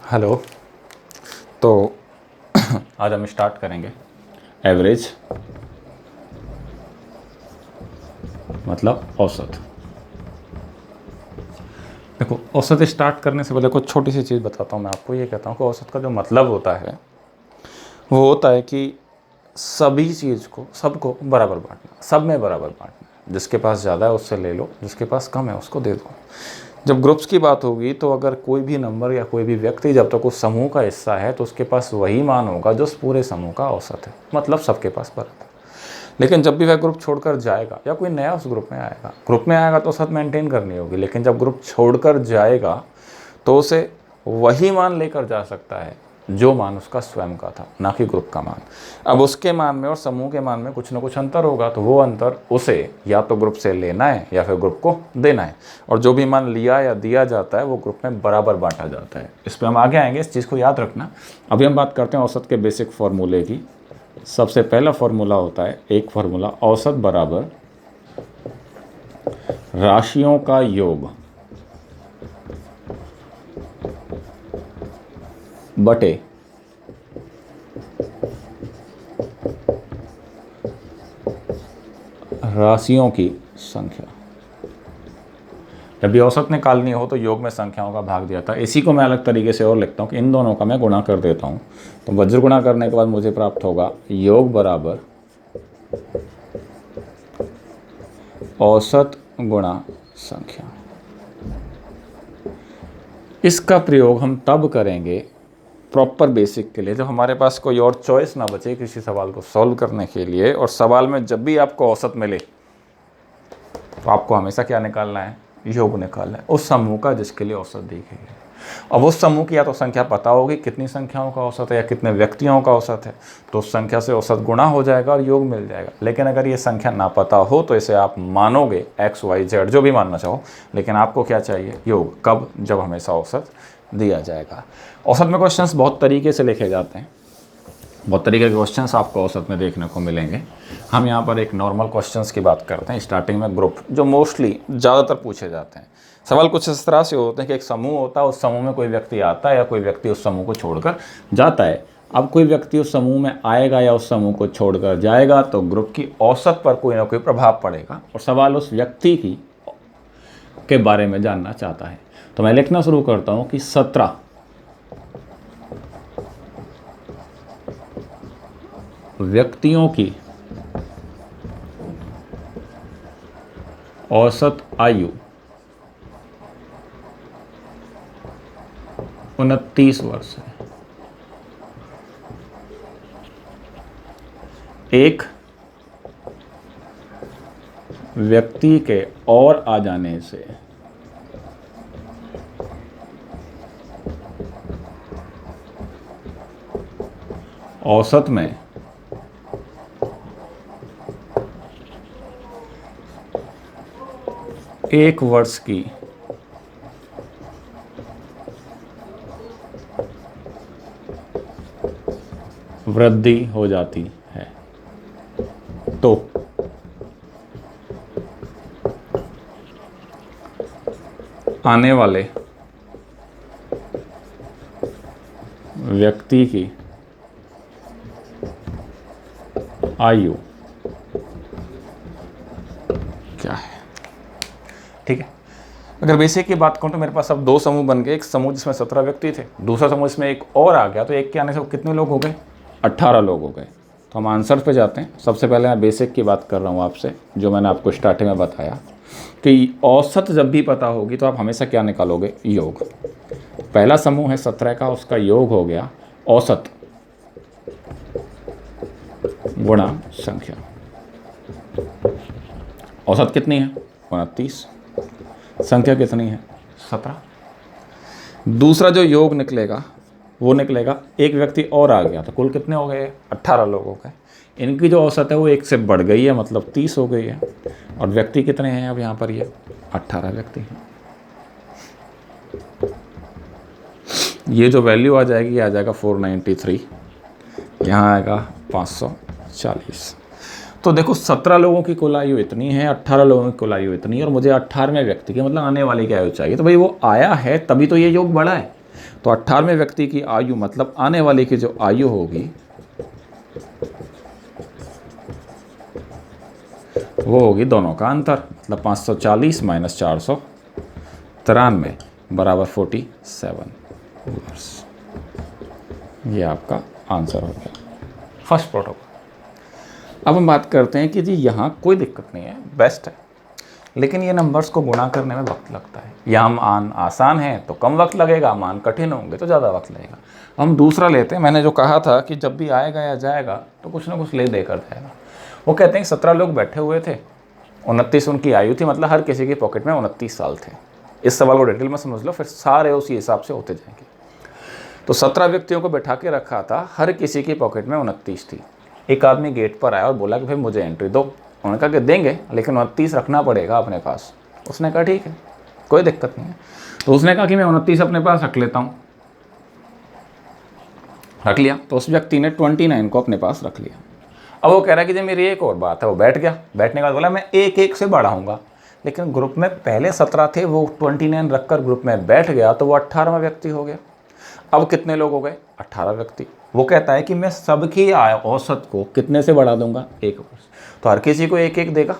Hello. तो आज हम स्टार्ट करेंगे एवरेज मतलब औसत। देखो, औसत स्टार्ट करने से पहले कुछ छोटी सी चीज़ बताता हूँ मैं आपको। ये कहता हूँ कि औसत का जो मतलब होता है वो होता है कि सभी चीज़ को, सबको बराबर बांटना, सब में बराबर बांटना। जिसके पास ज़्यादा है उससे ले लो, जिसके पास कम है उसको दे दो। जब ग्रुप्स की बात होगी तो अगर कोई भी नंबर या कोई भी व्यक्ति जब तक उस समूह का हिस्सा है तो उसके पास वही मान होगा जो उस पूरे समूह का औसत है, मतलब सबके पास बराबर। लेकिन जब भी वह ग्रुप छोड़कर जाएगा या कोई नया उस ग्रुप में आएगा तो औसत मेंटेन करनी होगी। लेकिन जब ग्रुप छोड़कर जाएगा तो उसे वही मान लेकर जा सकता है जो मान उसका स्वयं का था, ना कि ग्रुप का मान। अब उसके मान में और समूह के मान में कुछ ना कुछ अंतर होगा, तो वो अंतर उसे या तो ग्रुप से लेना है या फिर ग्रुप को देना है। और जो भी मान लिया या दिया जाता है वो ग्रुप में बराबर बांटा जाता है। इस पर हम आगे आएंगे, इस चीज़ को याद रखना। अभी हम बात करते हैं औसत के बेसिक फॉर्मूले की। सबसे पहला फॉर्मूला होता है, एक फॉर्मूला, औसत बराबर राशियों का योग बटे राशियों की संख्या। जब भी औसत निकालनी हो तो योग में संख्याओं का भाग दिया था। इसी को मैं अलग तरीके से और लिखता हूँ कि इन दोनों का मैं गुणा कर देता हूँ, तो वज्र गुणा करने के बाद मुझे प्राप्त होगा योग बराबर औसत गुणा संख्या। इसका प्रयोग हम तब करेंगे प्रॉपर बेसिक के लिए जब हमारे पास कोई और चॉइस ना बचे किसी सवाल को सॉल्व करने के लिए। और सवाल में जब भी आपको औसत मिले तो आपको हमेशा क्या निकालना है? योग निकालना है उस समूह का जिसके लिए औसत दी गई है। अब उस समूह की या तो संख्या पता होगी कितनी संख्याओं का औसत है या कितने व्यक्तियों का औसत है, तो उस संख्या से औसत गुणा हो जाएगा और योग मिल जाएगा। लेकिन अगर ये संख्या ना पता हो तो इसे आप मानोगे एक्स वाई जेड जो भी मानना चाहो, लेकिन आपको क्या चाहिए? योग। कब? जब हमेशा औसत दिया जाएगा। औसत में क्वेश्चंस बहुत तरीके से लिखे जाते हैं, बहुत तरीके के क्वेश्चंस आपको औसत में देखने को मिलेंगे। हम यहाँ पर एक नॉर्मल क्वेश्चंस की बात करते हैं स्टार्टिंग में। ग्रुप जो मोस्टली ज़्यादातर पूछे जाते हैं सवाल कुछ इस तरह से होते हैं कि एक समूह होता है, उस समूह में कोई व्यक्ति आता है या कोई व्यक्ति उस समूह को छोड़कर जाता है। अब कोई व्यक्ति उस समूह में आएगा या उस समूह को छोड़कर जाएगा तो ग्रुप की औसत पर कोई ना कोई प्रभाव पड़ेगा और सवाल उस व्यक्ति की के बारे में जानना चाहता है। तो मैं लिखना शुरू करता हूँ कि 17 व्यक्तियों की औसत आयु 29 वर्ष है। एक व्यक्ति के और आ जाने से औसत में एक वर्ष की वृद्धि हो जाती है। तो आने वाले व्यक्ति की आयु क्या है? ठीक है। अगर बेसिक की बात करूँ तो मेरे पास अब दो समूह बन गए। एक समूह जिसमें 17 व्यक्ति थे, दूसरा समूह इसमें एक और आ गया, तो एक के आने से कितने लोग हो गए? 18 लोग हो गए। तो हम आंसर पे जाते हैं। सबसे पहले मैं बेसिक की बात कर रहा हूँ आपसे, जो मैंने आपको स्टार्टिंग में बताया कि औसत जब भी पता होगी तो आप हमेशा क्या निकालोगे? योग। पहला समूह है 17 का, उसका योग हो गया औसत गुणा संख्या। औसत कितनी है? 29। संख्या कितनी है? 17। दूसरा जो योग निकलेगा वो निकलेगा, एक व्यक्ति और आ गया तो कुल कितने हो गए? 18 लोग हो गए। इनकी जो औसत है वो एक से बढ़ गई है, मतलब 30 हो गई है। और व्यक्ति कितने हैं अब यहाँ पर? ये 18 व्यक्ति हैं। ये जो वैल्यू आ जाएगी ये आ जाएगा 493, यहाँ आएगा 540। तो देखो 17 लोगों की कुल आयु इतनी है, 18 लोगों की कुल आयु इतनी है, और मुझे 18वें व्यक्ति की मतलब आने वाले की आयु चाहिए। तो भाई वो आया है तभी तो ये योग बढ़ा है। तो 18वें व्यक्ति की आयु मतलब आने वाले की जो आयु होगी वो होगी दोनों का अंतर, मतलब 540 माइनस 493 बराबर 47 वर्ष। ये आपका आंसर हो गया फर्स्ट प्रोटोकॉल। अब हम बात करते हैं कि जी यहाँ कोई दिक्कत नहीं है, बेस्ट है, लेकिन ये नंबर्स को गुणा करने में वक्त लगता है। यहाँ मान आसान है तो कम वक्त लगेगा, मान कठिन होंगे तो ज़्यादा वक्त लगेगा। हम दूसरा लेते हैं। मैंने जो कहा था कि जब भी आएगा या जाएगा तो कुछ ना कुछ ले देकर जाएगा। वो कहते हैं 17 लोग बैठे हुए थे, 29 उनकी आयु थी, मतलब हर किसी की पॉकेट में 29 साल थे। इस सवाल को डिटेल में समझ लो, फिर सारे उसी हिसाब से होते जाएंगे। तो 17 व्यक्तियों को बैठा के रखा था, हर किसी की पॉकेट में 29 थी। एक आदमी गेट पर आया और बोला कि भाई मुझे एंट्री दो। उन्होंने कहा कि देंगे, लेकिन 29 रखना पड़ेगा अपने पास। उसने कहा ठीक है, कोई दिक्कत नहीं है। तो उसने कहा कि मैं 29 अपने पास रख लेता हूँ। रख लिया, तो उस व्यक्ति ने 29 को अपने पास रख लिया। अब वो कह रहा है कि जब मेरी एक और बात है, वो बैठ गया। बैठने के बाद बोला मैं एक एक से बढ़ाऊंगा, लेकिन ग्रुप में पहले 17 थे, वो 29 रखकर ग्रुप में बैठ गया तो वो 18वां व्यक्ति हो गया। अब कितने लोग हो गए? 18 व्यक्ति। वो कहता है कि मैं सबकी औसत को कितने से बढ़ा दूंगा? 1 वर्ष। तो हर किसी को एक एक देगा,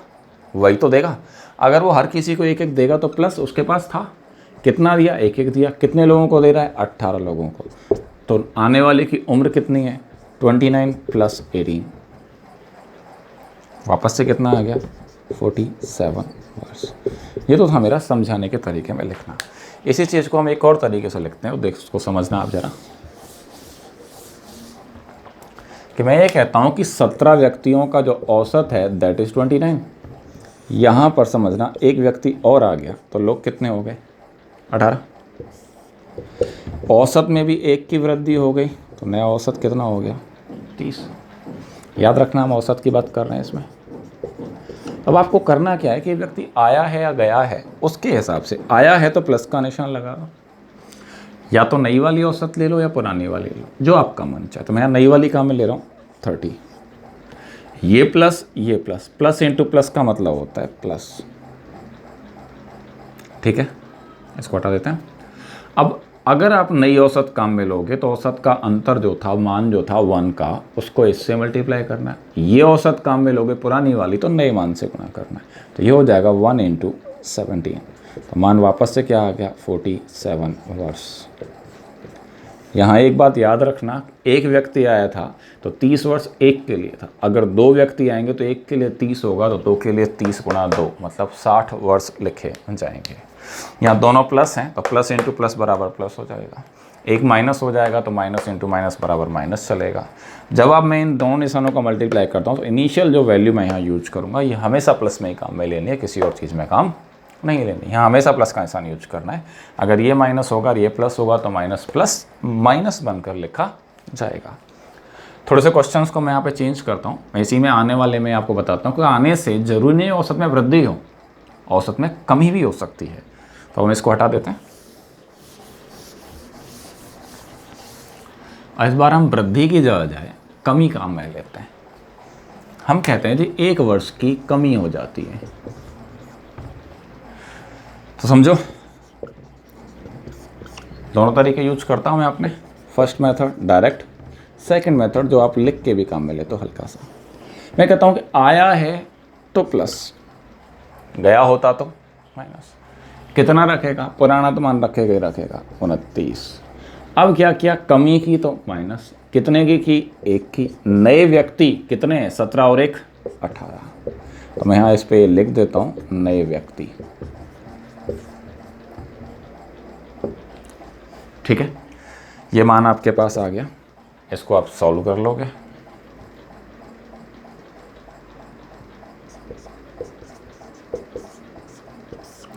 वही तो देगा। अगर वो हर किसी को एक एक देगा तो प्लस उसके पास था, कितना दिया? एक एक दिया। कितने लोगों को दे रहा है? 18 लोगों को। तो आने वाले की उम्र कितनी है? 29 प्लस 18, वापस से कितना आ गया? 47 वर्ष। ये तो था मेरा समझाने के तरीके में लिखना। इसी चीज़ को हम एक और तरीके से लिखते हैं, और देख उसको समझना आप ज़रा, कि मैं ये कहता हूँ कि 17 व्यक्तियों का जो औसत है दैट इज़ 29। यहाँ पर समझना एक व्यक्ति और आ गया तो लोग कितने हो गए? 18। औसत में भी एक की वृद्धि हो गई तो नया औसत कितना हो गया? 30। याद रखना हम औसत की बात कर रहे हैं इसमें। अब आपको करना क्या है कि व्यक्ति आया है या गया है उसके हिसाब से, आया है तो प्लस का निशान लगा दो, या तो नई वाली औसत ले लो या पुरानी वाली ले लो, जो आपका मन चाहे। तो मैं नई वाली का मैं ले रहा हूँ 30। ये प्लस प्लस इंटू प्लस का मतलब होता है प्लस, ठीक है, इसको हटा देते हैं। अब अगर आप नई औसत काम में लोगे तो औसत का अंतर जो था, मान जो था 1 का, उसको इससे मल्टीप्लाई करना है। ये औसत काम में लोगे पुरानी वाली तो नए मान से गुणा करना है। तो ये हो जाएगा 1 इंटू 17। तो मान वापस से क्या आ गया? 47 वर्ष। यहाँ एक बात याद रखना, एक व्यक्ति आया था तो 30 वर्ष एक के लिए था। अगर 2 व्यक्ति आएंगे तो एक के लिए 30 होगा, तो 2 के लिए 30 गुणा 2 मतलब 60 वर्ष लिखे जाएंगे। यहाँ दोनों प्लस हैं तो प्लस इंटू प्लस बराबर प्लस हो जाएगा। एक माइनस हो जाएगा तो माइनस इंटू माइनस बराबर माइनस चलेगा। जब आप मैं इन दोनों निशानों का मल्टीप्लाई करता हूँ तो इनिशियल जो वैल्यू मैं यहाँ यूज करूँगा ये हमेशा प्लस में ही काम में लेनी है, किसी और चीज़ में काम नहीं लेनी। यहाँ हमेशा प्लस का निशान यूज करना है। अगर ये माइनस होगा और ये प्लस होगा तो माइनस प्लस माइनस बनकर लिखा जाएगा। थोड़े से क्वेश्चंस को मैं यहाँ पे चेंज करता हूँ। इसी में आने वाले में आपको बताता हूँ कि आने से जरूरी नहीं औसत में वृद्धि हो, औसत में कमी भी हो सकती है। तो हम इसको हटा देते हैं। इस बार हम वृद्धि की बजाय कमी काम में लेते हैं। हम कहते हैं जी 1 वर्ष की कमी हो जाती है। तो समझो, दोनों तरीके यूज करता हूं मैं अपने। First method direct, second method जो आप लिख के भी काम में लेते हो हल्का सा। मैं कहता हूं कि आया है तो प्लस, गया होता तो माइनस। कितना रखेगा? पुराना तो मान रखेगा ही रखेगा 29। अब क्या किया? कमी की तो माइनस, कितने की? 1 की। नए व्यक्ति कितने हैं? 17 और 1 18। तो मैं यहाँ इस पे लिख देता हूँ नए व्यक्ति, ठीक है। ये मान आपके पास आ गया, इसको आप सॉल्व कर लोगे।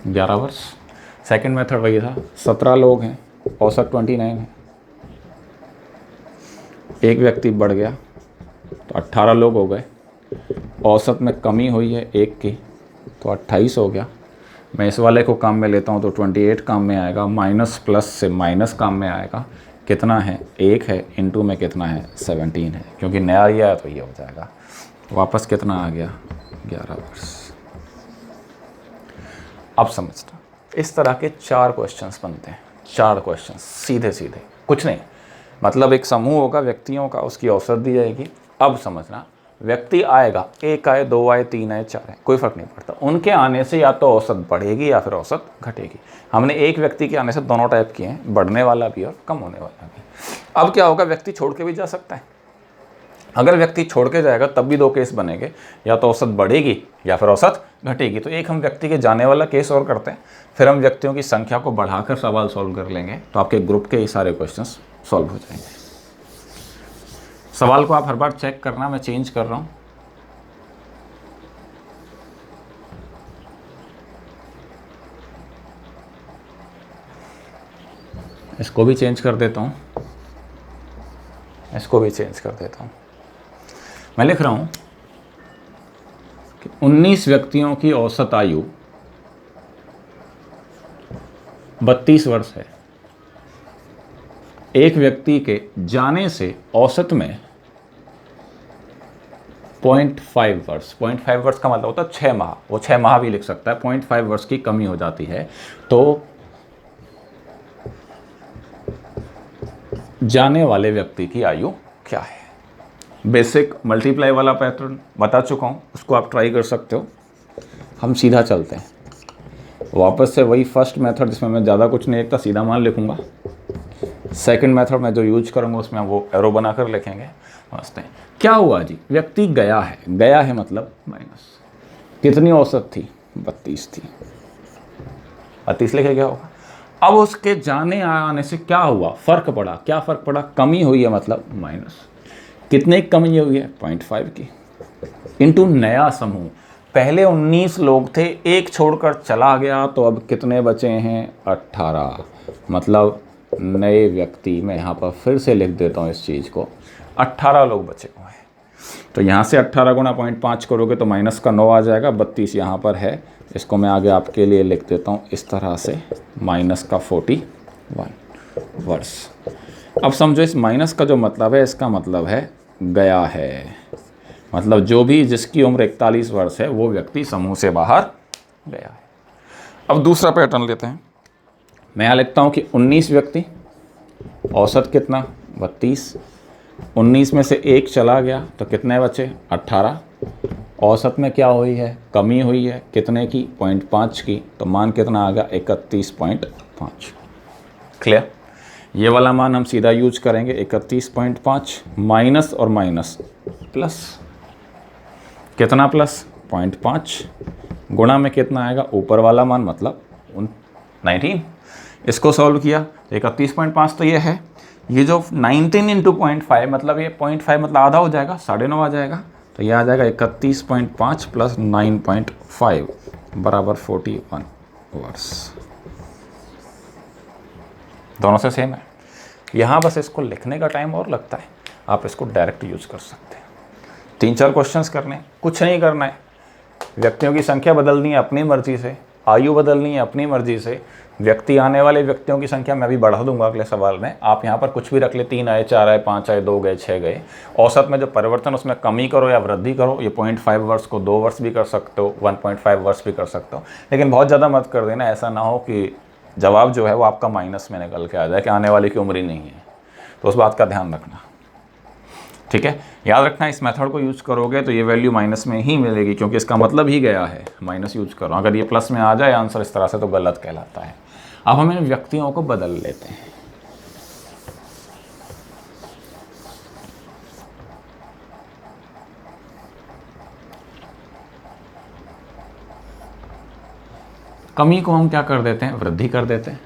ग्यारह वर्ष। सेकंड मेथड वही था, 17 लोग हैं, औसत 29 है। एक व्यक्ति बढ़ गया तो 18 लोग हो गए। औसत में कमी हुई है 1 की तो 28 हो गया। मैं इस वाले को काम में लेता हूँ तो 28 काम में आएगा, माइनस प्लस से माइनस काम में आएगा। कितना है? 1 है, इनटू में कितना है? 17 है, क्योंकि नया ये आया तो ये हो जाएगा। वापस कितना आ गया? 11 वर्ष। अब समझना, इस तरह के 4 क्वेश्चंस बनते हैं। 4 क्वेश्चन सीधे सीधे, कुछ नहीं। मतलब एक समूह होगा व्यक्तियों का, उसकी औसत दी जाएगी। अब समझना, व्यक्ति आएगा, 1 आए, 2 आए, 3 आए, 4 आए, कोई फ़र्क नहीं पड़ता। उनके आने से या तो औसत बढ़ेगी या फिर औसत घटेगी। हमने एक व्यक्ति के आने से दोनों टाइप किए हैं, बढ़ने वाला भी और कम होने वाला भी। अब क्या होगा, व्यक्ति छोड़ के भी जा सकता है। अगर व्यक्ति छोड़ के जाएगा तब भी 2 केस बनेंगे, या तो औसत बढ़ेगी या फिर औसत घटेगी। तो एक हम व्यक्ति के जाने वाला केस और करते हैं, फिर हम व्यक्तियों की संख्या को बढ़ाकर सवाल सॉल्व कर लेंगे, तो आपके ग्रुप के ये सारे क्वेश्चंस सॉल्व हो जाएंगे। सवाल को आप हर बार चेक करना, मैं चेंज कर रहा हूँ। इसको भी चेंज कर देता हूँ, इसको भी चेंज कर देता हूँ। मैं लिख रहा हूँ कि 19 व्यक्तियों की औसत आयु 32 वर्ष है। एक व्यक्ति के जाने से औसत में 0.5 वर्ष, 0.5 वर्ष का मतलब होता है 6 माह, वो 6 माह भी लिख सकता है। 0.5 वर्ष की कमी हो जाती है। तो जाने वाले व्यक्ति की आयु क्या है? बेसिक मल्टीप्लाई वाला पैटर्न बता चुका हूँ, उसको आप ट्राई कर सकते हो। हम सीधा चलते हैं वापस से वही फर्स्ट मेथड जिसमें मैं ज़्यादा कुछ नहीं लिखता, सीधा मान लिखूंगा। सेकंड मेथड में जो यूज करूंगा उसमें वो एरो बनाकर लिखेंगे। समझते हैं क्या हुआ जी। व्यक्ति गया है, गया है मतलब माइनस, कितनी औसत थी? 32 थी, 32 लिखे गया होगा। अब उसके जाने आने से क्या हुआ? फर्क पड़ा। क्या फर्क पड़ा? कमी हुई है, मतलब माइनस। कितने की कमी हुई है? 0.5 की। इनटू नया समूह, पहले 19 लोग थे, एक छोड़कर चला गया, तो अब कितने बचे हैं? 18। मतलब नए व्यक्ति, मैं यहाँ पर फिर से लिख देता हूँ इस चीज़ को, 18 लोग बचे हुए हैं। तो यहाँ से 18 गुणा 0.5 करोगे तो माइनस का 9 आ जाएगा। 32 यहाँ पर है, इसको मैं आगे आपके लिए लिख देता हूँ इस तरह से, माइनस का 41 वर्ष। अब समझो इस माइनस का जो मतलब है, इसका मतलब है गया है। मतलब जो भी जिसकी उम्र 41 वर्ष है वो व्यक्ति समूह से बाहर गया है। अब दूसरा पैटर्न लेते हैं। मैं यहाँ लिखता हूँ कि 19 व्यक्ति, औसत कितना? 32। 19 में से एक चला गया तो कितने बचे? 18। औसत में क्या हुई है? कमी हुई है। कितने की? 0.5 की। तो मान कितना आ गया? 31.5। क्लियर? ये वाला मान हम सीधा यूज करेंगे, 31.5 माइनस और माइनस प्लस। कितना प्लस? 0.5 गुणा में कितना आएगा? ऊपर वाला मान मतलब 19। इसको सॉल्व किया, 31.5 तो ये है। ये जो 19 इंटू 0.5 मतलब ये 0.5 मतलब आधा हो जाएगा, 9.5 आ जाएगा। तो ये आ जाएगा 31.5 प्लस 9.5 बराबर 41 वर्ष। दोनों से सेम है। यहाँ बस इसको लिखने का टाइम और लगता है, आप इसको डायरेक्ट यूज कर सकते हैं। 3-4 क्वेश्चंस करने, कुछ नहीं करना है। व्यक्तियों की संख्या बदलनी है अपनी मर्जी से, आयु बदलनी है अपनी मर्जी से। व्यक्ति आने वाले व्यक्तियों की संख्या मैं भी बढ़ा दूंगा अगले सवाल में। आप यहाँ पर कुछ भी रख ले, 3 आए, 4 आए, 5 आए, 2 गए, 6 गए। औसत में जो परिवर्तन उसमें कमी करो या वृद्धि करो। ये 0.5 वर्ष को 2 वर्ष भी कर सकते हो, 1.5 वर्ष भी कर सकते हो, लेकिन बहुत ज़्यादा मत कर देना। ऐसा ना हो कि जवाब जो है वो आपका माइनस में निकल के आ जाए कि आने वाले की उम्र ही नहीं है। तो उस बात का ध्यान रखना, ठीक है? याद रखना, इस मेथड को यूज करोगे तो ये वैल्यू माइनस में ही मिलेगी, क्योंकि इसका मतलब ही गया है। माइनस यूज करो, अगर ये प्लस में आ जाए आंसर इस तरह से तो गलत कहलाता है। अब हम इन व्यक्तियों को बदल लेते हैं। कमी को हम क्या कर देते हैं? वृद्धि कर देते हैं।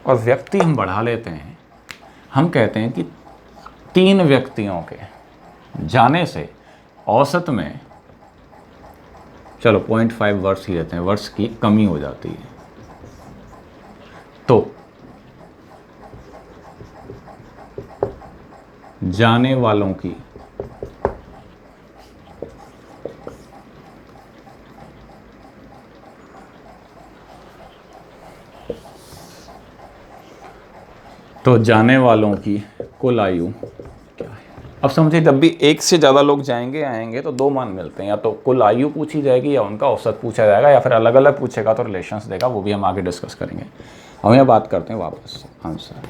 और व्यक्ति हम बढ़ा लेते हैं। हम कहते हैं कि 3 व्यक्तियों के जाने से औसत में, चलो 0.5 वर्ष ही लेते हैं, वर्ष की कमी हो जाती है। तो जाने वालों की कुल आयु क्या है? अब समझिए, जब भी एक से ज़्यादा लोग जाएंगे आएंगे तो 2 मान मिलते हैं। या तो कुल आयु पूछी जाएगी या उनका औसत पूछा जाएगा, या फिर अलग अलग पूछेगा तो रिलेशंस देगा, वो भी हम आगे डिस्कस करेंगे। हम यहाँ बात करते हैं वापस से आंसर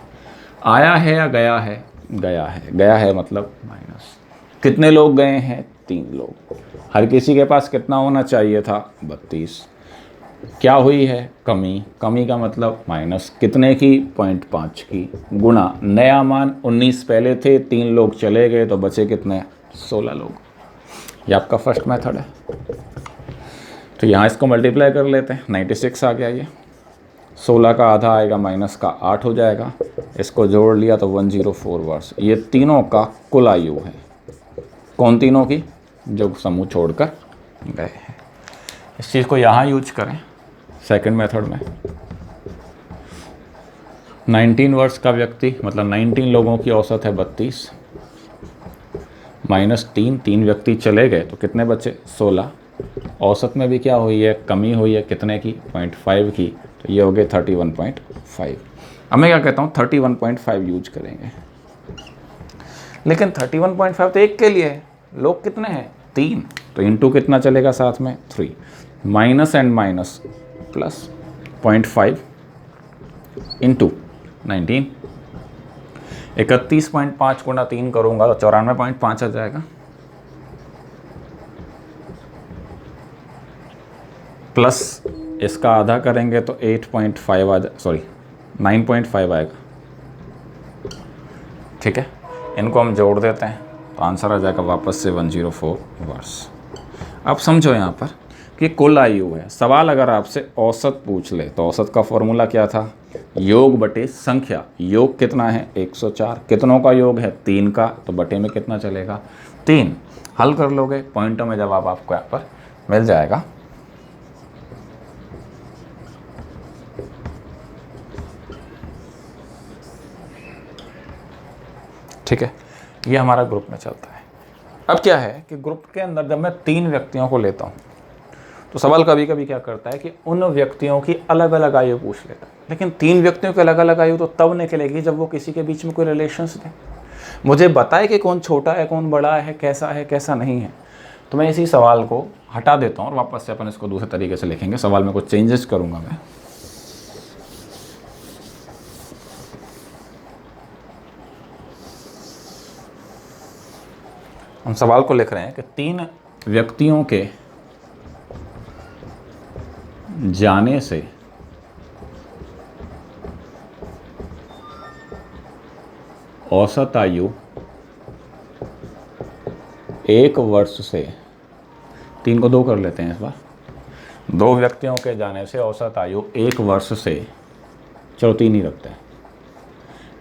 आया है या गया है, गया है, गया है मतलब माइनस। कितने लोग गए हैं, 3 लोग। हर किसी के पास कितना होना चाहिए था, 32। क्या हुई है, कमी। कमी का मतलब माइनस कितने की, 0.5 की, गुणा नया मान 19 पहले थे, 3 लोग चले गए तो बचे कितने, 16 लोग। ये आपका फर्स्ट मेथड है। तो यहाँ इसको मल्टीप्लाई कर लेते हैं, 96 आ गया। ये 16 का आधा आएगा, माइनस का 8 हो जाएगा। इसको जोड़ लिया तो 104 वर्ष। ये तीनों का कुल आयु है। कौन तीनों की, जो समूह छोड़कर गए हैं। इस चीज़ को यहाँ यूज करें सेकंड मेथड में। 19 वर्ष का व्यक्ति मतलब 19 लोगों की औसत है 32, माइनस 3 व्यक्ति चले गए तो कितने बचे, 16। औसत में भी क्या हुई है, कमी हुई है, कितने की, 0.5 की, तो ये हो गए 31.5। अब मैं क्या कहता हूँ 31.5 यूज करेंगे। लेकिन 31.5 तो एक के लिए है, लोग कितने हैं, 3, तो इंटू कितना चलेगा साथ में, 3, minus and minus plus 0.5 into 19। 31.5 गुणा 3 करूँगा तो 94.5 आ जाएगा, प्लस इसका आधा करेंगे तो 8.5 आ जाए, सॉरी 9.5 आएगा। ठीक है, इनको हम जोड़ देते हैं तो आंसर आ जाएगा वापस से 104 वर्ष। अब समझो यहाँ पर कि कुल आयु है। सवाल अगर आपसे औसत पूछ ले तो औसत का फॉर्मूला क्या था, योग बटे संख्या। योग कितना है, 104। कितनों का योग है, 3 का, तो बटे में कितना चलेगा, 3। हल कर लोगे, पॉइंटों में जवाब आपको यहाँ पर मिल जाएगा। ठीक है, ये हमारा ग्रुप में चलता है। अब क्या है कि ग्रुप के अंदर जब मैं 3 व्यक्तियों को लेता हूँ तो सवाल कभी कभी क्या करता है कि उन व्यक्तियों की अलग अलग आयु पूछ लेता है। लेकिन 3 व्यक्तियों की अलग अलग आयु तो तब निकलेगी जब वो किसी के बीच में कोई रिलेशंस थे, मुझे बताए कि कौन छोटा है, कौन बड़ा है, कैसा नहीं है। तो मैं इसी सवाल को हटा देता हूँ और वापस से अपन इसको दूसरे तरीके से लिखेंगे। सवाल में कुछ चेंजेस करूँगा मैं। हम सवाल को लिख रहे हैं कि 3 व्यक्तियों के जाने से औसत आयु 1 वर्ष से, 3 को 2 कर लेते हैं इस बार, 2 व्यक्तियों के जाने से औसत आयु 1 वर्ष से, चलो 3 ही रखते हैं,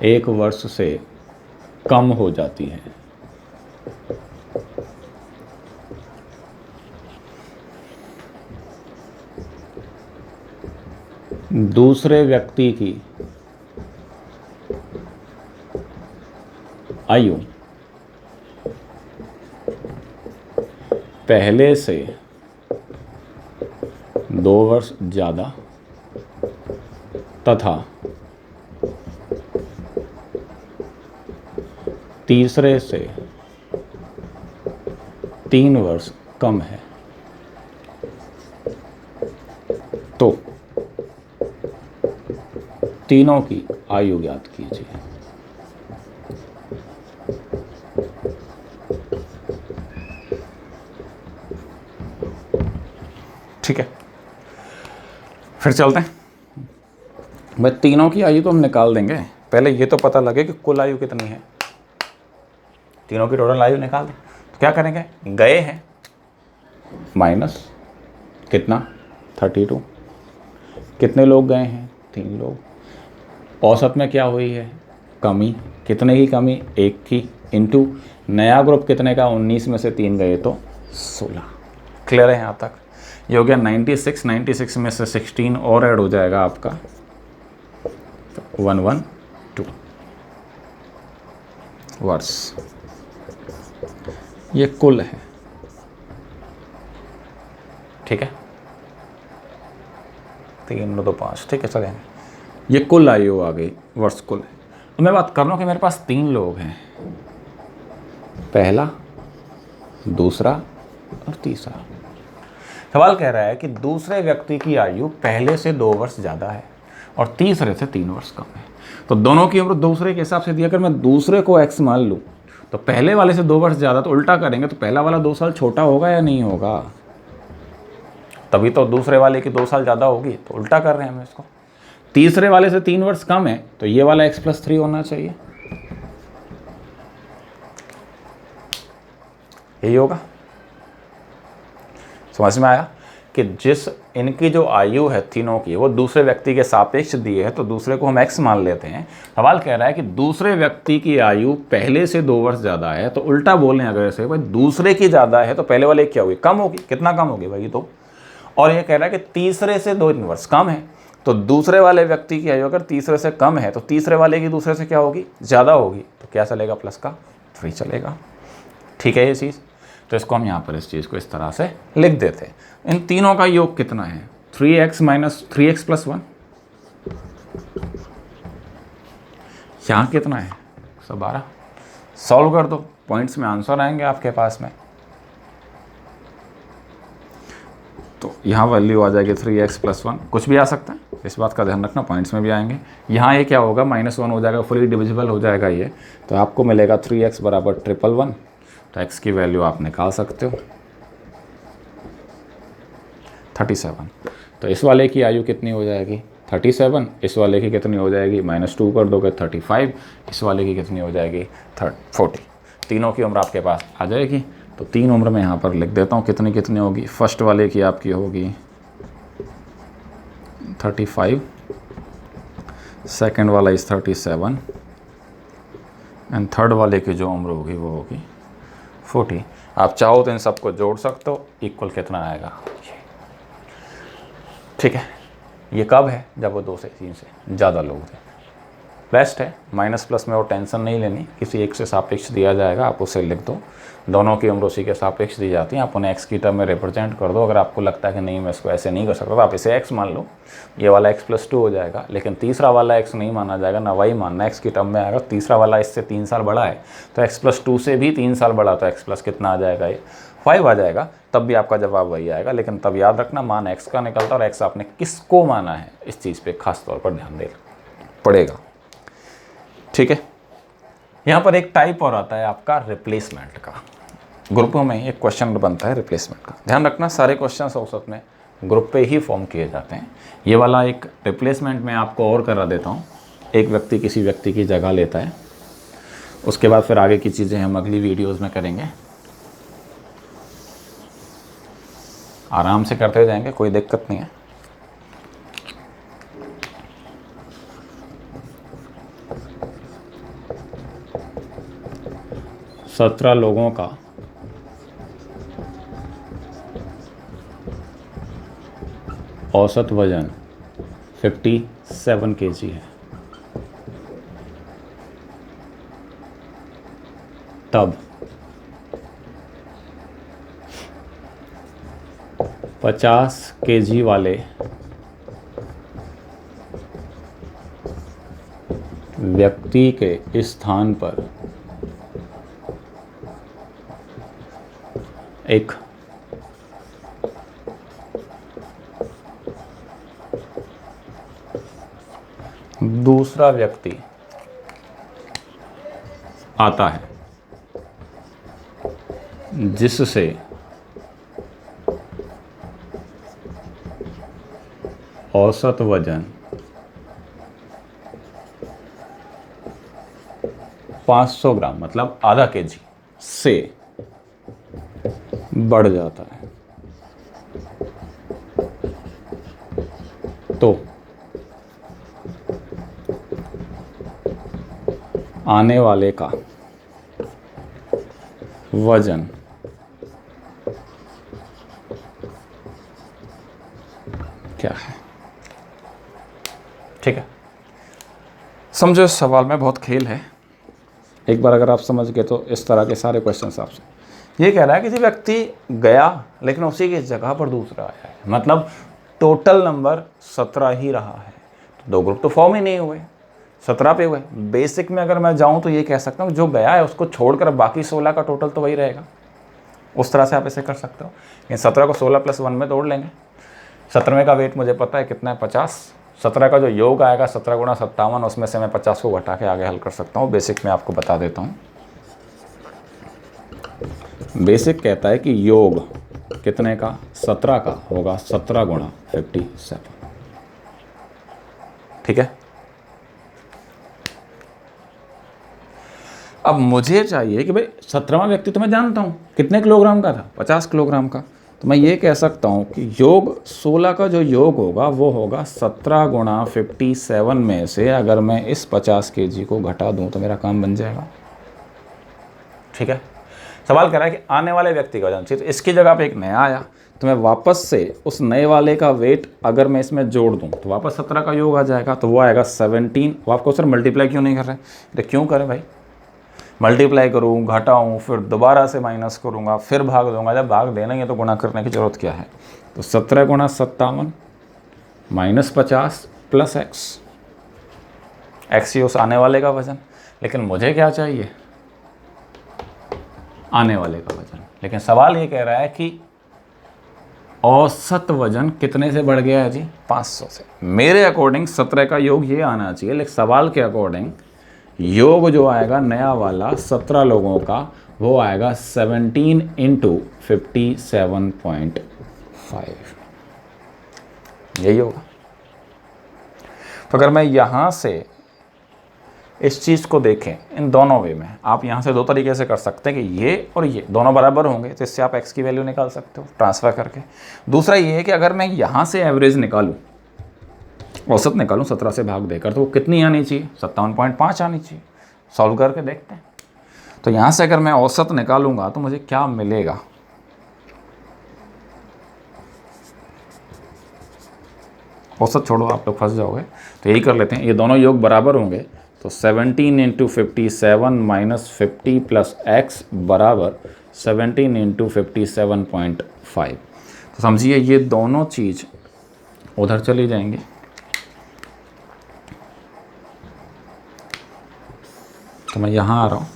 1 वर्ष से कम हो जाती है। दूसरे व्यक्ति की आयु पहले से 2 वर्ष ज़्यादा तथा तीसरे से 3 वर्ष कम है। तो तीनों की आयु ज्ञात कीजिए। ठीक है, फिर चलते हैं। भाई तीनों की आयु तो हम निकाल देंगे, पहले ये तो पता लगे कि कुल आयु कितनी है। तीनों की टोटल आयु निकाल दें तो क्या करेंगे, गए हैं माइनस कितना, 32। कितने लोग गए हैं, 3 लोग। औसत में क्या हुई है, कमी। कितने की कमी, 1 की, इंटू नया ग्रुप कितने का, 19 में से 3 गए तो 16। क्लियर है यहाँ तक। ये हो गया 96 में से 16 और ऐड हो जाएगा आपका, तो 112 वर्ष। ये कुल है। ठीक है, 3 2 5, ठीक है चलेंगे। ये कुल आयु आ गई, वर्ष कुल है। तो मैं बात कर रहा हूँ कि मेरे पास 3 लोग हैं, पहला, दूसरा और तीसरा। सवाल कह रहा है कि दूसरे व्यक्ति की आयु पहले से 2 वर्ष ज़्यादा है और तीसरे से 3 वर्ष कम है। तो दोनों की उम्र दूसरे के हिसाब से दी। अगर मैं दूसरे को x मान लूँ तो पहले वाले से 2 वर्ष ज़्यादा, तो उल्टा करेंगे तो पहला वाला 2 साल छोटा होगा या नहीं होगा? तभी तो दूसरे वाले की 2 साल ज़्यादा होगी, तो उल्टा कर रहे हैं हम इसको। तीसरे वाले से 3 वर्ष कम है तो ये वाला x+3 होना चाहिए, यही होगा। समझ में आया कि जिस इनकी जो आयु है तीनों की वो दूसरे व्यक्ति के सापेक्ष दी है, तो दूसरे को हम x मान लेते हैं। सवाल कह रहा है कि दूसरे व्यक्ति की आयु पहले से 2 वर्ष ज़्यादा है, तो उल्टा बोलें अगर ऐसे भाई दूसरे की ज़्यादा है तो पहले वाले क्या होगी? कम होगी। कितना कम होगी भाई? 2। और ये कह रहा है कि तीसरे से 2 वर्ष कम है, तो दूसरे वाले व्यक्ति की आयु अगर तीसरे से कम है तो तीसरे वाले की दूसरे से क्या होगी? ज़्यादा होगी। तो क्या चलेगा? प्लस का 3 चलेगा। ठीक है ये चीज़। तो इसको हम यहाँ पर इस चीज़ को इस तरह से लिख देते हैं। इन तीनों का योग कितना है? 3x - 3x + 1। यहाँ कितना है? 112। सॉल्व कर दो, पॉइंट्स में आंसर आएंगे आपके पास में। तो यहाँ वैल्यू आ जाएगी 3x + 1। कुछ भी आ सकता है, इस बात का ध्यान रखना, पॉइंट्स में भी आएंगे। यहाँ ये क्या होगा? -1 हो जाएगा, फुली डिविजिबल हो जाएगा ये। तो आपको मिलेगा 3x = 111। तो x की वैल्यू आप निकाल सकते हो 37। तो इस वाले की आयु कितनी हो जाएगी? 37। इस वाले की कितनी हो जाएगी? -2 कर दोगे 35। इस वाले की कितनी हो जाएगी? 40। तीनों की उम्र आपके पास आ जाएगी। तो 3 उम्र मैं यहाँ पर लिख देता हूँ कितनी कितनी होगी। फर्स्ट वाले की आपकी होगी 35, सेकेंड वाला इस 37 एंड थर्ड वाले की जो उम्र होगी वो होगी 40। आप चाहो तो इन सबको जोड़ सकते हो, इक्वल कितना आएगा? ठीक है। ये कब है? जब वो 2 से 3 से ज़्यादा लोग थे। बेस्ट है, माइनस प्लस में वो टेंशन नहीं लेनी, किसी एक से सापेक्ष दिया जाएगा, आप उसे लिख दो। दोनों की उम्र उसी के सापेक्ष दी जाती है, आप उन्हें x की टर्म में रिप्रेजेंट कर दो। अगर आपको लगता है कि नहीं मैं इसको ऐसे नहीं कर सकता तो आप इसे x मान लो, ये वाला x+2 हो जाएगा। लेकिन तीसरा वाला x नहीं माना जाएगा, ना y मानना, x की टर्म में आएगा। तीसरा वाला इससे 3 साल बड़ा है तो x+2 से भी 3 साल बड़ा, तो x+ कितना आ जाएगा? ये 5 आ जाएगा। तब भी आपका जवाब वही आएगा। लेकिन तब याद रखना मान x का निकलता और x आपने किसको माना है, इस चीज़ पे खास तौर पर ध्यान देना पड़ेगा। ठीक है। यहाँ पर एक टाइप और आता है आपका रिप्लेसमेंट का। ग्रुपों में एक क्वेश्चन बनता है रिप्लेसमेंट का। ध्यान रखना सारे क्वेश्चन औसत में ग्रुप पे ही फॉर्म किए जाते हैं। ये वाला एक रिप्लेसमेंट में आपको और करा देता हूँ। एक व्यक्ति किसी व्यक्ति की जगह लेता है, उसके बाद फिर आगे की चीज़ें हम अगली वीडियोज़ में करेंगे। आराम से करते जाएंगे, कोई दिक्कत नहीं है। सत्रह लोगों का औसत वजन 57 kg है। तब 50 kg वाले व्यक्ति के स्थान पर एक दूसरा व्यक्ति आता है जिससे औसत वजन 500 ग्राम मतलब आधा kg से बढ़ जाता है, तो आने वाले का वजन क्या है? ठीक है। समझो इस सवाल में बहुत खेल है। एक बार अगर आप समझ गए तो इस तरह के सारे क्वेश्चन आपसे ये कह रहा है किसी व्यक्ति गया लेकिन उसी की जगह पर दूसरा आया है, मतलब टोटल नंबर 17 ही रहा है। तो 2 ग्रुप तो फॉर्म ही नहीं हुए, 17 पे हुए। बेसिक में अगर मैं जाऊं तो ये कह सकता हूं जो गया है उसको छोड़कर बाकी 16 का टोटल तो वही रहेगा। उस तरह से आप इसे कर सकते हो। इन 17 को 16 + 1 में तोड़ लेंगे। 17वें का वेट मुझे पता है कितना है, 50। 17 का जो योग आएगा 17 गुणा 57, उसमें से मैं 50 को घटा के आगे हल कर सकता हूँ। बेसिक में आपको बता देता हूँ। बेसिक कहता है कि योग कितने का, 17 का होगा 17 गुणा 57। ठीक है। अब मुझे चाहिए कि भाई 17वां व्यक्ति तो मैं जानता हूँ कितने किलोग्राम का था, 50 किलोग्राम का। तो मैं ये कह सकता हूँ कि योग 16 का जो योग होगा वो होगा 17 गुणा 57 में से अगर मैं इस 50 kg को घटा दूँ तो मेरा काम बन जाएगा। ठीक है। सवाल कर रहा है कि आने वाले व्यक्ति का वजन, तो इसकी जगह पे एक नया आया तो मैं वापस से उस नए वाले का वेट अगर मैं इसमें जोड़ दूं तो वापस 17 का योग आ जाएगा, तो वो आएगा 17। वो आपको सर मल्टीप्लाई क्यों नहीं कर रहे? तो क्यों करें भाई, मल्टीप्लाई करूँ, घटाऊँ, फिर दोबारा से माइनस करूँगा, फिर भाग दूंगा। जब भाग देना ही है तो गुणा करने की ज़रूरत क्या है? तो 17 गुणा 57 माइनस 50 प्लस एक्स ही उस आने वाले का वजन। लेकिन मुझे क्या चाहिए? आने वाले का वजन। लेकिन सवाल ये कह रहा है कि औसत वजन कितने से बढ़ गया है जी? 500 से। मेरे अकॉर्डिंग 17 का योग ये आना चाहिए, लेकिन सवाल के अकॉर्डिंग योग जो आएगा नया वाला 17 लोगों का वो आएगा 17 × 57.5। यही होगा। तो अगर मैं यहाँ से इस चीज़ को देखें इन दोनों वे में, आप यहाँ से दो तरीके से कर सकते हैं कि ये और ये दोनों बराबर होंगे, तो इससे आप x की वैल्यू निकाल सकते हो ट्रांसफ़र करके। दूसरा ये है कि अगर मैं यहाँ से एवरेज निकालूँ, औसत निकालूँ 17 से भाग देकर, तो वो कितनी आनी चाहिए? 57.5 आनी चाहिए। सॉल्व करके देखते हैं। तो यहाँ से अगर मैं औसत निकालूंगा तो मुझे क्या मिलेगा? औसत छोड़ो, आप लोग फंस जाओगे, तो यही कर लेते हैं। ये दोनों योग बराबर होंगे, तो 17 × 57 माइनस 50 प्लस x बराबर 17 × 57.5। तो समझिए ये दोनों चीज़ उधर चली जाएंगी। तो मैं यहाँ आ रहा हूँ,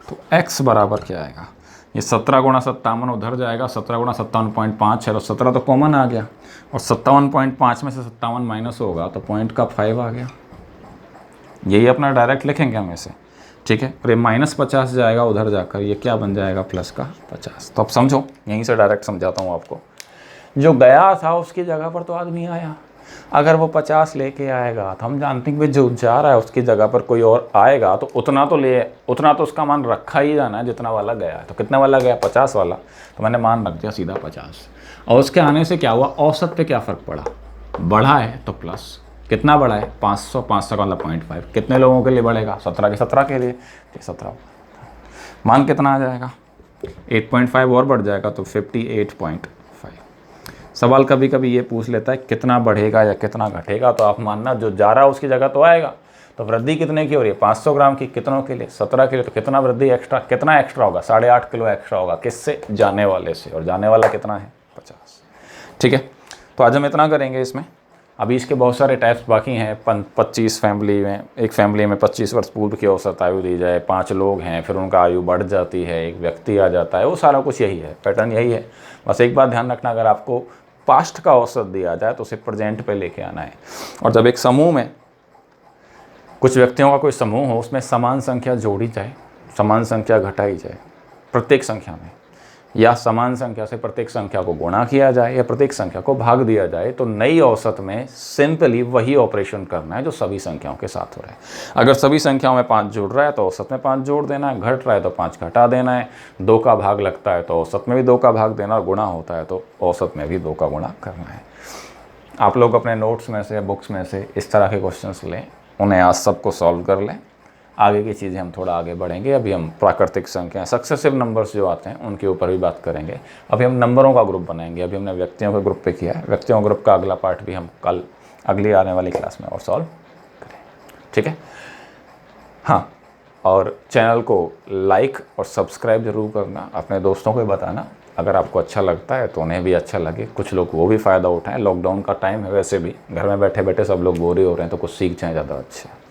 तो x बराबर क्या आएगा? ये 17 गुणा 57 उधर जाएगा, 17 गुणा 57.5 है, तो 17 तो कॉमन आ गया, और 57.5 में से 57 माइनस होगा तो पॉइंट का 5 आ गया। यही अपना डायरेक्ट लिखेंगे हम इसे। ठीक है। और ये माइनस 50 जाएगा उधर जाकर, ये क्या बन जाएगा? प्लस का 50। तो अब समझो, यहीं से डायरेक्ट समझाता हूँ आपको। जो गया था उसकी जगह पर तो आदमी आया। अगर वो 50 लेके आएगा तो हम जानते हैं कि जो जा रहा है उसकी जगह पर कोई और आएगा तो उतना तो उसका मान रखा ही जाना है जितना वाला गया है। तो कितना वाला गया? 50 वाला। तो मैंने मान रख दिया सीधा 50। और उसके आने से क्या हुआ? औसत पे क्या फ़र्क पड़ा? बढ़ा है तो प्लस। कितना बढ़ा है? 500। 500 का मतलब 0.5। कितने लोगों के लिए बढ़ेगा? 17 के 17 के लिए। 17 मान कितना आ जाएगा? 8.5 और बढ़ जाएगा तो 58.5। सवाल कभी कभी ये पूछ लेता है कितना बढ़ेगा या कितना घटेगा, तो आप मानना जो जा रहा है उसकी जगह तो आएगा। तो वृद्धि कितने की हो रही है? 500 ग्राम की। कितनों के लिए? 17 के लिए। तो कितना वृद्धि एक्स्ट्रा? कितना एक्स्ट्रा होगा? 8.5 किलो एक्स्ट्रा होगा। किससे? जाने वाले से। और जाने वाला कितना है? 50। ठीक है। तो आज हम इतना करेंगे इसमें। अभी इसके बहुत सारे टाइप्स बाकी हैं। 25 फैमिली में, एक फैमिली में 25 वर्ष पूर्व की औसत आयु दी जाए, 5 लोग हैं, फिर उनका आयु बढ़ जाती है, एक व्यक्ति आ जाता है, वो सारा कुछ यही है, पैटर्न यही है। बस एक बात ध्यान रखना, अगर आपको पास्ट का औसत दिया जाए तो उसे प्रेजेंट पे लेके आना है। और जब एक समूह में कुछ व्यक्तियों का कोई समूह हो, उसमें समान संख्या जोड़ी जाए, समान संख्या घटाई जाए प्रत्येक संख्या में, या समान संख्या से प्रत्येक संख्या को गुणा किया जाए या प्रत्येक संख्या को भाग दिया जाए, तो नई औसत में सिंपली वही ऑपरेशन करना है जो सभी संख्याओं के साथ हो रहा है। अगर सभी संख्याओं में 5 जुड़ रहा है तो औसत में 5 जोड़ देना है, घट रहा है तो 5 घटा देना है, 2 का भाग लगता है तो औसत में भी 2 का भाग देना, और गुणा होता है तो औसत में भी 2 का गुणा करना है। आप लोग अपने नोट्स में से, बुक्स में से इस तरह के क्वेश्चंस लें, उन्हें आज सबको सॉल्व कर लें। आगे की चीज़ें हम थोड़ा आगे बढ़ेंगे। अभी हम प्राकृतिक संख्या, सक्सेसिव नंबर्स जो आते हैं उनके ऊपर भी बात करेंगे। अभी हम नंबरों का ग्रुप बनाएंगे। अभी हमने व्यक्तियों के ग्रुप पे किया है, व्यक्तियों ग्रुप का अगला पार्ट भी हम कल अगली आने वाली क्लास में और सॉल्व करें। ठीक है। हाँ, और चैनल को लाइक और सब्सक्राइब ज़रूर करना, अपने दोस्तों को बताना। अगर आपको अच्छा लगता है तो उन्हें भी अच्छा लगे, कुछ लोग वो भी फ़ायदा उठाएँ। लॉकडाउन का टाइम है, वैसे भी घर में बैठे बैठे सब लोग बोर ही हो रहे हैं, तो कुछ सीख जाएँ, ज़्यादा अच्छा है।